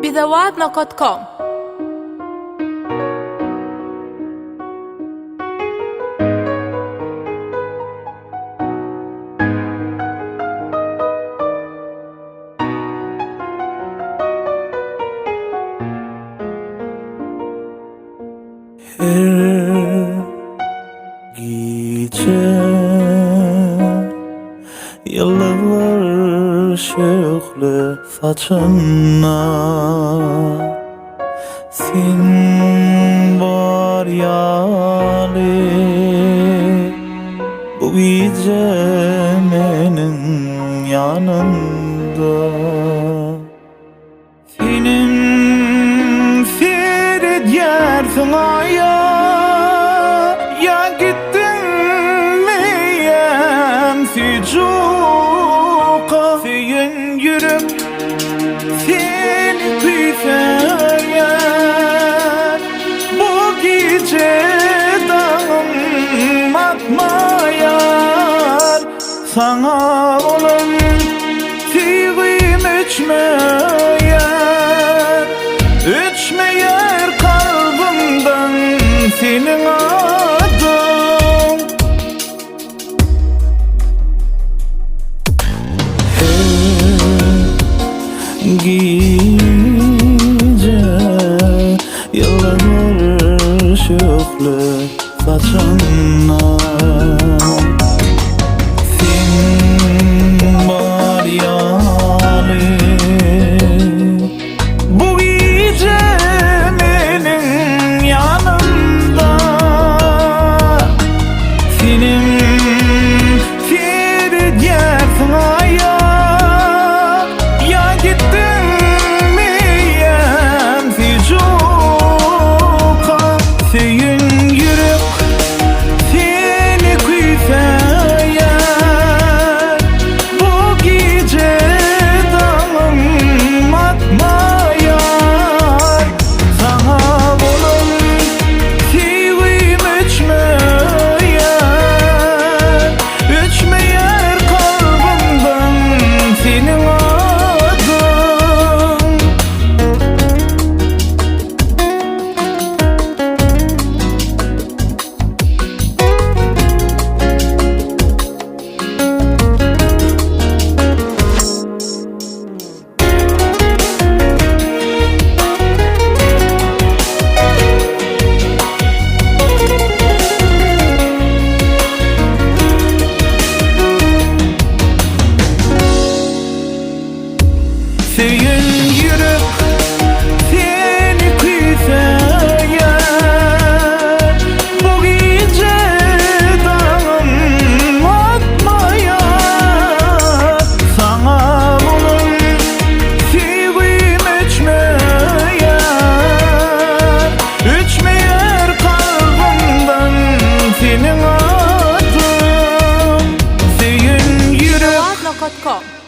bizawad.com. Her gece yıllar şöyle saçına sen var yali bu gece menin yanımda senin ferit yersin aya ya gittin miyem ficuka senin yürüp seni tüyseyen bu gece dağılmakmayar sana olan fiğim Üçmeyer kalbimden senin adın Her gece yıllar şöyle saçına sen var yali Senin yürüp seni tüyseyen bu gece dağılmakmayar sana bunun fiğim Üçmeyer kalbimden senin adın Senin yürüp bizawad.com.